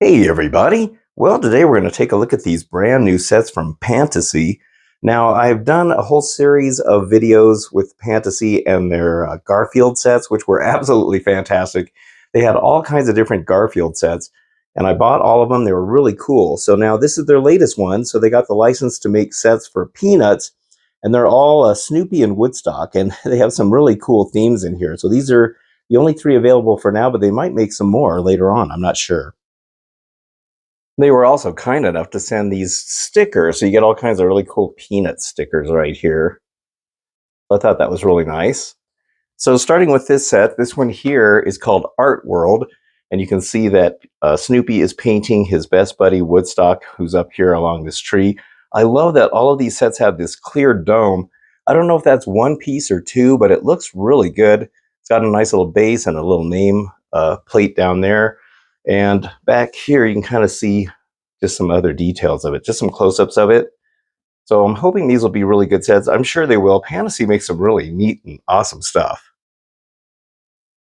Hey everybody! Well, today we're going to take a look at these brand new sets from Pantasy. Now, I've done a whole series of videos with Pantasy and their Garfield sets, which were absolutely fantastic. They had all kinds of different Garfield sets, and I bought all of them. They were really cool. So now this is their latest one, so they got the license to make sets for Peanuts, and they're all Snoopy and Woodstock, and they have some really cool themes in here. So these are the only three available for now, but they might make some more later on. I'm not sure. They were also kind enough to send these stickers, so you get all kinds of really cool peanut stickers right here. I thought that was really nice. So starting with this set, this one here is called Art World, and you can see that Snoopy is painting his best buddy Woodstock, who's up here along this tree. I love that all of these sets have this clear dome. I don't know if that's one piece or two, but it looks really good. It's got a nice little base and a little name plate down there. And back here, you can kind of see just some other details of it, just some close-ups of it. So I'm hoping these will be really good sets. I'm sure they will. Pantasy makes some really neat and awesome stuff.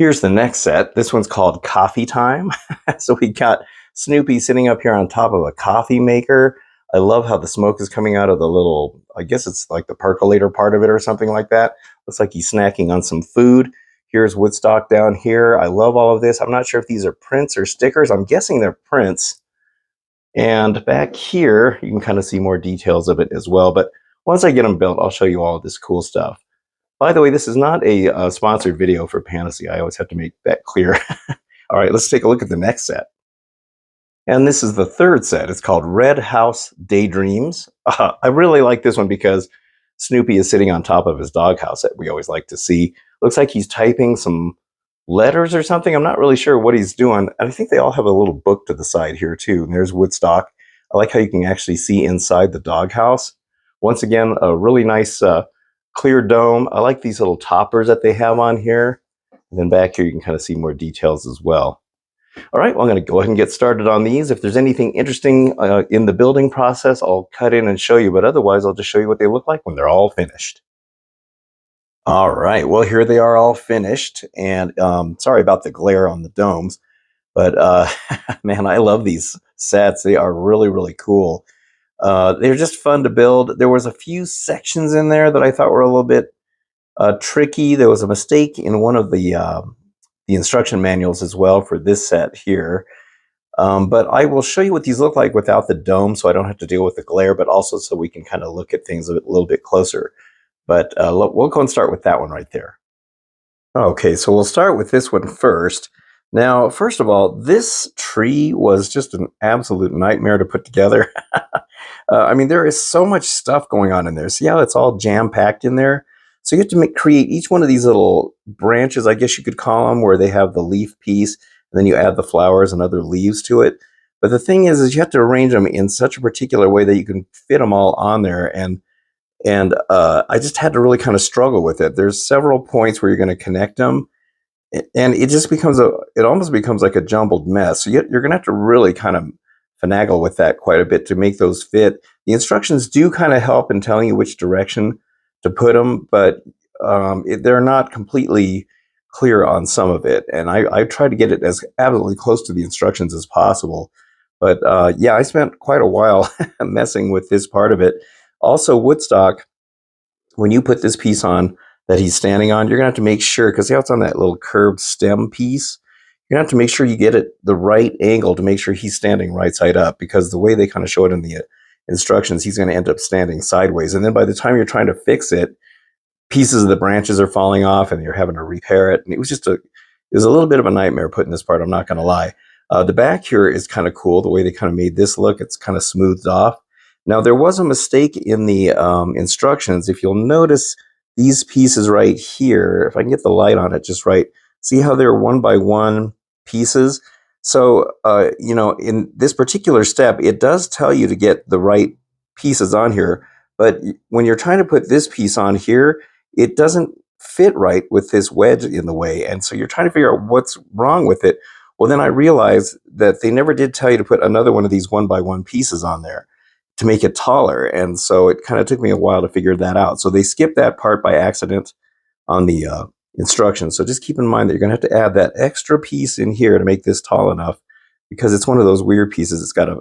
Here's the next set. This one's called Coffee Time. So we got Snoopy sitting up here on top of a coffee maker. I love how the smoke is coming out of the little, I guess it's like the percolator part of it or something like that. Looks like he's snacking on some food. Here's Woodstock down here. I love all of this. I'm not sure if these are prints or stickers. I'm guessing they're prints. And back here, you can kind of see more details of it as well. But once I get them built, I'll show you all of this cool stuff. By the way, this is not a sponsored video for Pantasy. I always have to make that clear. All right, let's take a look at the next set. And this is the third set. It's called Red House Daydreams. I really like this one because Snoopy is sitting on top of his doghouse that we always like to see. Looks like he's typing some letters or something. I'm not really sure what he's doing. And I think they all have a little book to the side here too. And there's Woodstock. I like how you can actually see inside the doghouse. Once again, a really nice clear dome. I like these little toppers that they have on here. And then back here, you can kind of see more details as well. All right, well, I'm going to go ahead and get started on these. If there's anything interesting in the building process, I'll cut in and show you. But otherwise, I'll just show you what they look like when they're all finished. All right, well, here they are all finished. And sorry about the glare on the domes. But man, I love these sets. They are really, really cool. They're just fun to build. There was a few sections in there that I thought were a little bit tricky. There was a mistake in one of the instruction manuals as well for this set here. But I will show you what these look like without the dome, so I don't have to deal with the glare, but also so we can kind of look at things a little bit closer. But we'll go and start with that one right there. Okay, so we'll start with this one first. Now, first of all, this tree was just an absolute nightmare to put together. I mean, there is so much stuff going on in there. See how it's all jam-packed in there? So you have to create each one of these little branches, I guess you could call them, where they have the leaf piece, and then you add the flowers and other leaves to it. But the thing is you have to arrange them in such a particular way that you can fit them all on there. And I just had to really kind of struggle with it. There's several points where you're going to connect them, and it just becomes it almost becomes like a jumbled mess. So you're going to have to really kind of finagle with that quite a bit to make those fit. The instructions do kind of help in telling you which direction to put them, but they're not completely clear on some of it. And I tried to get it as absolutely close to the instructions as possible. But yeah, I spent quite a while messing with this part of it. Also, Woodstock, when you put this piece on that he's standing on, you're going to have to make sure, because see how it's on that little curved stem piece? You're going to have to make sure you get it the right angle to make sure he's standing right side up, because the way they kind of show it in the instructions, he's going to end up standing sideways. And then by the time you're trying to fix it, pieces of the branches are falling off and you're having to repair it. And it was a little bit of a nightmare putting this part, I'm not going to lie. The back here is kind of cool, the way they kind of made this look. It's kind of smoothed off. Now, there was a mistake in the instructions. If you'll notice these pieces right here, if I can get the light on it just right, see how they're one by one pieces? So, in this particular step, it does tell you to get the right pieces on here. But when you're trying to put this piece on here, it doesn't fit right with this wedge in the way. And so you're trying to figure out what's wrong with it. Well, then I realized that they never did tell you to put another one of these one by one pieces on there to make it taller. And so it kind of took me a while to figure that out. So they skipped that part by accident on the instructions. So just keep in mind that you're going to have to add that extra piece in here to make this tall enough because it's one of those weird pieces. It's got a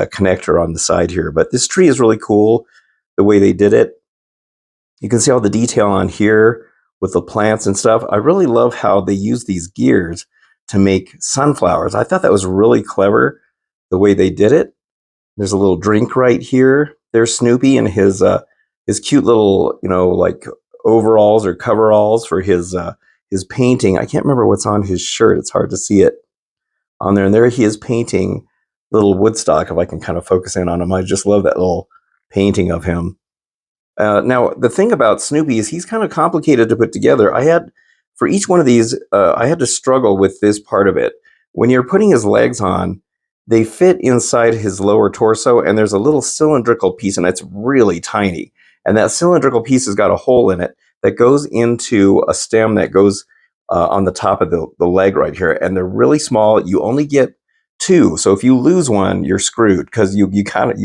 connector on the side here. But this tree is really cool, the way they did it. You can see all the detail on here with the plants and stuff. I really love how they use these gears to make sunflowers. I thought that was really clever, the way they did it. There's a little drink right here. There's Snoopy and his cute little, like overalls or coveralls for his painting. I can't remember what's on his shirt. It's hard to see it on there. And there he is painting little Woodstock, if I can kind of focus in on him. I just love that little painting of him. Now, the thing about Snoopy is he's kind of complicated to put together. For each one of these, I had to struggle with this part of it. When you're putting his legs on, they fit inside his lower torso, and there's a little cylindrical piece, and it's really tiny. And that cylindrical piece has got a hole in it that goes into a stem that goes on the top of the leg right here. And they're really small. You only get two. So if you lose one, you're screwed, because you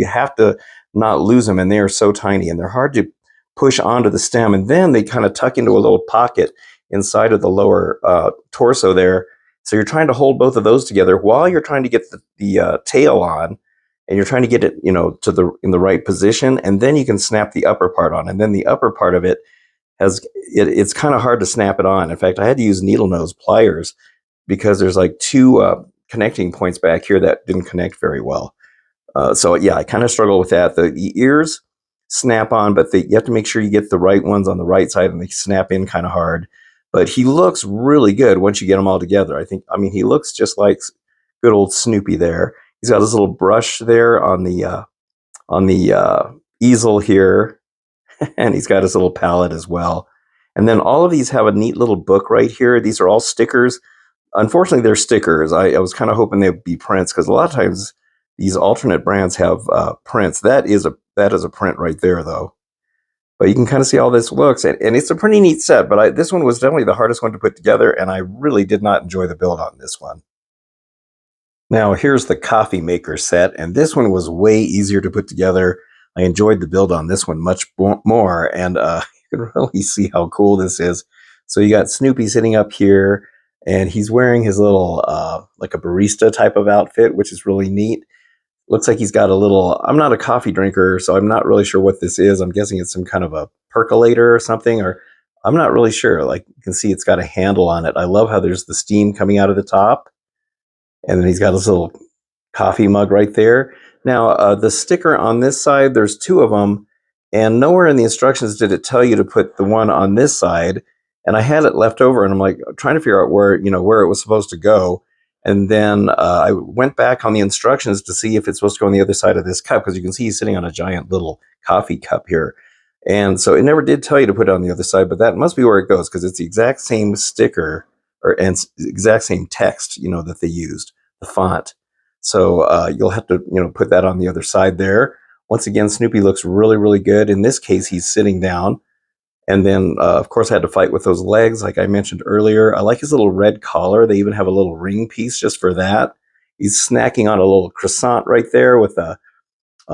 have to not lose them, and they are so tiny, and they're hard to push onto the stem. And then they kind of tuck into a little pocket inside of the lower torso there. So you're trying to hold both of those together while you're trying to get the tail on, and you're trying to get it, in the right position, and then you can snap the upper part on. And then the upper part of it it's kind of hard to snap it on. In fact, I had to use needle nose pliers because there's like two connecting points back here that didn't connect very well. So yeah, I kind of struggle with that. The ears snap on, but you have to make sure you get the right ones on the right side, and they snap in kind of hard. But he looks really good once you get them all together. He looks just like good old Snoopy there. He's got his little brush there on the easel here, and he's got his little palette as well. And then all of these have a neat little book right here. These are all stickers. Unfortunately, they're stickers. I was kind of hoping they'd be prints, because a lot of times these alternate brands have prints. That is a print right there, though. But you can kind of see how this looks, and it's a pretty neat set. But this one was definitely the hardest one to put together, and I really did not enjoy the build on this one. Now, here's the coffee maker set, and this one was way easier to put together. I enjoyed the build on this one much more, and you can really see how cool this is. So you got Snoopy sitting up here, and he's wearing his little, like a barista type of outfit, which is really neat. Looks like he's got a little, I'm not a coffee drinker, so I'm not really sure what this is. I'm guessing it's some kind of a percolator or something, or I'm not really sure. Like, you can see it's got a handle on it. I love how there's the steam coming out of the top. And then he's got his little coffee mug right there. Now, the sticker on this side, there's two of them, and nowhere in the instructions did it tell you to put the one on this side. And I had it left over, and I'm like trying to figure out where it was supposed to go. And then I went back on the instructions to see if it's supposed to go on the other side of this cup, because you can see he's sitting on a giant little coffee cup here. And so it never did tell you to put it on the other side, but that must be where it goes, because it's the exact same sticker and exact same text, that they used, the font. So you'll have to, put that on the other side there. Once again, Snoopy looks really, really good. In this case, he's sitting down. And then, of course, I had to fight with those legs, like I mentioned earlier. I like his little red collar. They even have a little ring piece just for that. He's snacking on a little croissant right there with a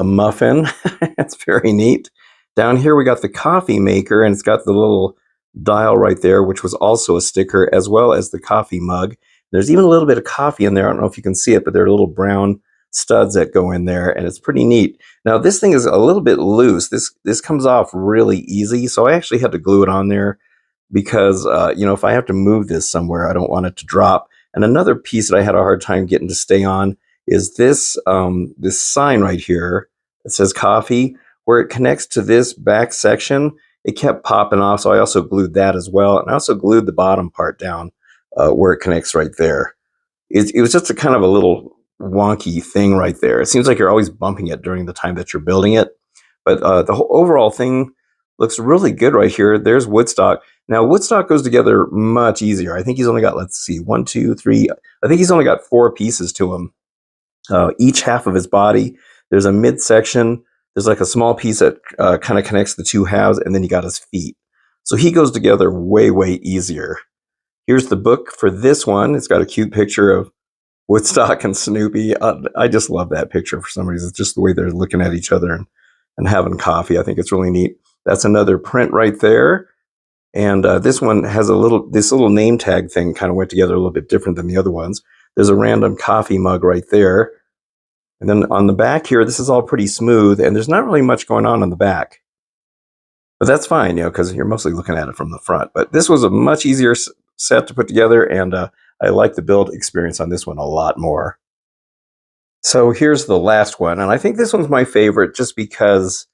muffin. That's very neat. Down here, we got the coffee maker, and it's got the little dial right there, which was also a sticker, as well as the coffee mug. There's even a little bit of coffee in there. I don't know if you can see it, but there are little brown studs that go in there, and it's pretty neat. Now, this thing is a little bit loose. This comes off really easy, so I actually had to glue it on there because, if I have to move this somewhere, I don't want it to drop. And another piece that I had a hard time getting to stay on is this sign right here that says coffee. Where it connects to this back section, it kept popping off, so I also glued that as well. And I also glued the bottom part down where it connects right there. It was just a kind of a little wonky thing right there. It seems like you're always bumping it during the time that you're building it. But the whole overall thing looks really good right here. There's Woodstock. Now, Woodstock goes together much easier. I think he's only got, let's see, 1, 2, 3. I think he's only got 4 pieces to him. Each half of his body. There's a midsection. There's like a small piece that kind of connects the two halves, and then you got his feet. So he goes together way, way easier. Here's the book for this one. It's got a cute picture of Woodstock and Snoopy. I just love that picture for some reason. It's just the way they're looking at each other and having coffee. I think it's really neat. That's another print right there. And this one has this little name tag thing kind of went together a little bit different than the other ones. There's a random coffee mug right there. And then on the back here, this is all pretty smooth, and there's not really much going on the back. But that's fine, because you're mostly looking at it from the front. But this was a much easier set to put together, and I like the build experience on this one a lot more. So here's the last one, and I think this one's my favorite just because,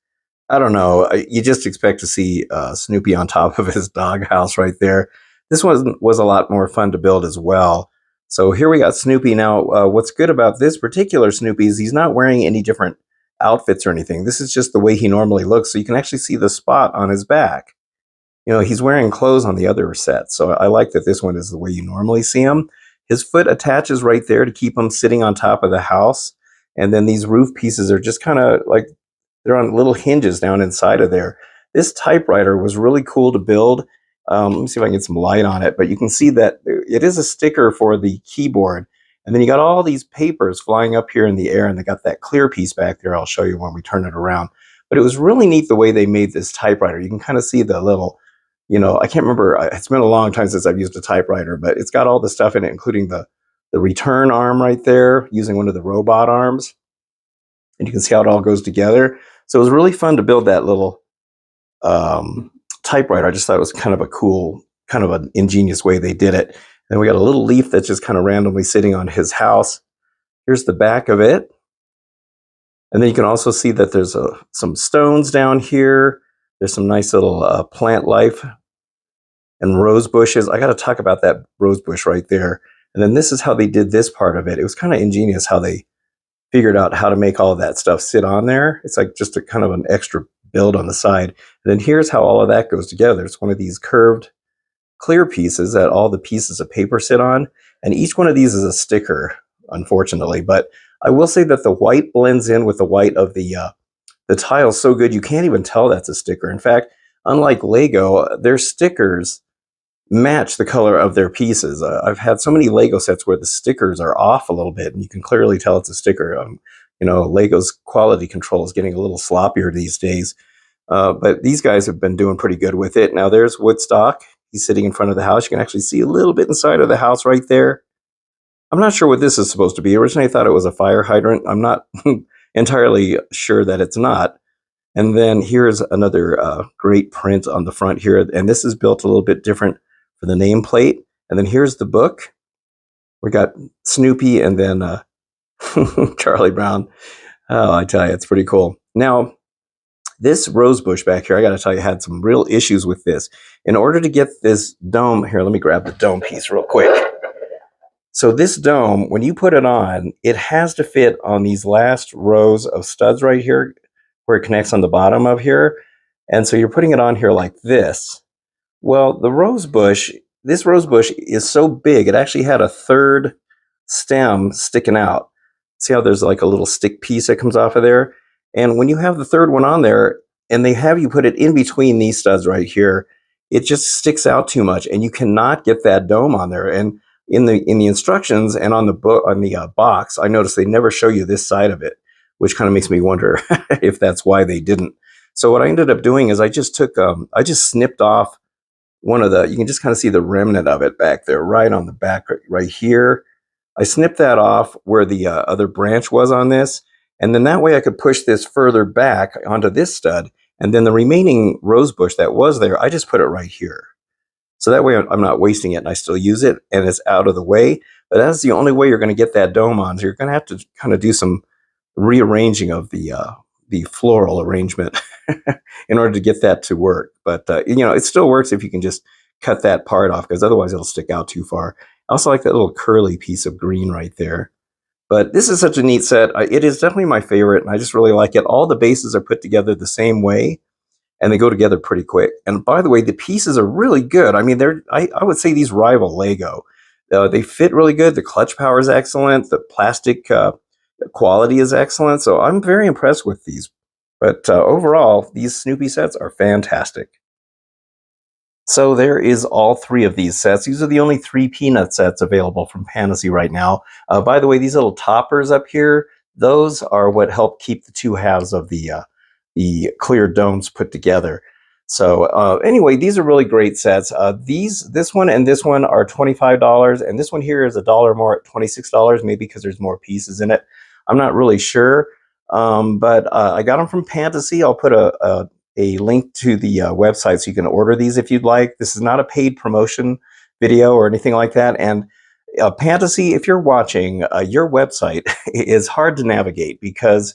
I don't know, you just expect to see Snoopy on top of his doghouse right there. This one was a lot more fun to build as well. So here we got Snoopy. Now, what's good about this particular Snoopy is he's not wearing any different outfits or anything. This is just the way he normally looks, so you can actually see the spot on his back. He's wearing clothes on the other set, so I like that this one is the way you normally see him. His foot attaches right there to keep him sitting on top of the house, and then these roof pieces are just kind of like they're on little hinges down inside of there. This typewriter was really cool to build. Let me see if I can get some light on it, but you can see that it is a sticker for the keyboard. And then you got all these papers flying up here in the air, and they got that clear piece back there. I'll show you when we turn it around. But it was really neat the way they made this typewriter. You can kind of see the little, I can't remember. It's been a long time since I've used a typewriter, but it's got all the stuff in it, including the return arm right there, using one of the robot arms. And you can see how it all goes together. So it was really fun to build that little typewriter. I just thought it was kind of a cool, kind of an ingenious way they did it. Then we got a little leaf that's just kind of randomly sitting on his house. Here's the back of it. And then you can also see that there's some stones down here. There's some nice little plant life and rose bushes. I got to talk about that rose bush right there. And then this is how they did this part of it. It was kind of ingenious how they figured out how to make all of that stuff sit on there. It's like just a kind of an extra build on the side. And then here's how all of that goes together. It's one of these curved clear pieces that all the pieces of paper sit on. And each one of these is a sticker, unfortunately. But I will say that the white blends in with the white of the tile so good you can't even tell that's a sticker. In fact, unlike Lego, their stickers match the color of their pieces. I've had so many Lego sets where the stickers are off a little bit, and you can clearly tell it's a sticker. Lego's quality control is getting a little sloppier these days. But these guys have been doing pretty good with it. Now there's Woodstock. He's sitting in front of the house. You can actually see a little bit inside of the house right there. I'm not sure what this is supposed to be. Originally I thought it was a fire hydrant. I'm not entirely sure that it's not. And then here's another great print on the front here. And this is built a little bit different for the nameplate. And then here's the book. We got Snoopy and then Charlie Brown. Oh, I tell you, it's pretty cool. Now, this rose bush back here, I got to tell you, had some real issues with this. In order to get this dome, here, let me grab the dome piece real quick. So this dome, when you put it on, it has to fit on these last rows of studs right here, where it connects on the bottom of here. And so you're putting it on here like this. Well, this rose bush is so big, it actually had a third stem sticking out. See how there's like a little stick piece that comes off of there? And when you have the third one on there, and they have you put it in between these studs right here, it just sticks out too much, and you cannot get that dome on there. And in the instructions and on the book, on the box, I noticed they never show you this side of it, which kind of makes me wonder if that's why they didn't. So what I ended up doing is I just snipped off one of you can just kind of see the remnant of it back there, right on the back, right here. I snipped that off where the other branch was on this, and then that way I could push this further back onto this stud, and then the remaining rose bush that was there, I just put it right here. So that way I'm not wasting it, and I still use it, and it's out of the way. But that's the only way you're going to get that dome on. So you're going to have to kind of do some rearranging of the floral arrangement in order to get that to work. But it still works if you can just cut that part off, because otherwise it'll stick out too far. I also like that little curly piece of green right there. But this is such a neat set. It is definitely my favorite, and I just really like it. All the bases are put together the same way, and they go together pretty quick. And by the way, the pieces are really good. I mean, I would say these rival Lego. They fit really good. The clutch power is excellent. The plastic quality is excellent. So I'm very impressed with these. But overall, these Snoopy sets are fantastic. So there is all three of these sets. These are the only 3 peanut sets available from Pantasy right now. By the way, these little toppers up here, those are what help keep the 2 halves of the clear domes put together. So anyway, these are really great sets. This one and this one are $25, and this one here is $1 more at $26, maybe because there's more pieces in it. I'm not really sure, but I got them from Pantasy. I'll put a link to the website so you can order these if you'd like. This is not a paid promotion video or anything like that. And Pantasy, if you're watching, your website is hard to navigate because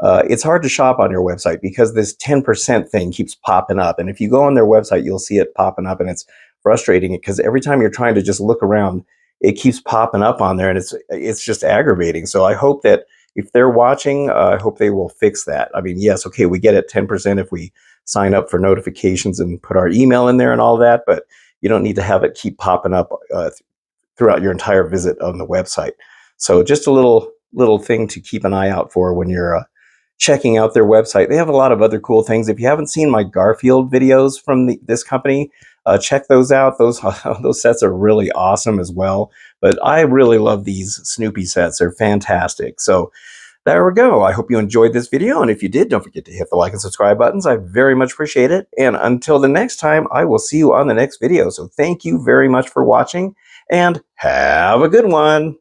it's hard to shop on your website because this 10% thing keeps popping up. And if you go on their website, you'll see it popping up, and it's frustrating because every time you're trying to just look around, it keeps popping up on there, and it's just aggravating. So I hope that if they're watching, I hope they will fix that. I mean, yes, okay, we get it 10% if we sign up for notifications and put our email in there and all that, but you don't need to have it keep popping up throughout your entire visit on the website. So just a little thing to keep an eye out for when you're checking out their website. They have a lot of other cool things. If you haven't seen my Garfield videos from this company, check those out. Those sets are really awesome as well. But I really love these Snoopy sets. They're fantastic. So there we go. I hope you enjoyed this video. And if you did, don't forget to hit the like and subscribe buttons. I very much appreciate it. And until the next time, I will see you on the next video. So thank you very much for watching and have a good one.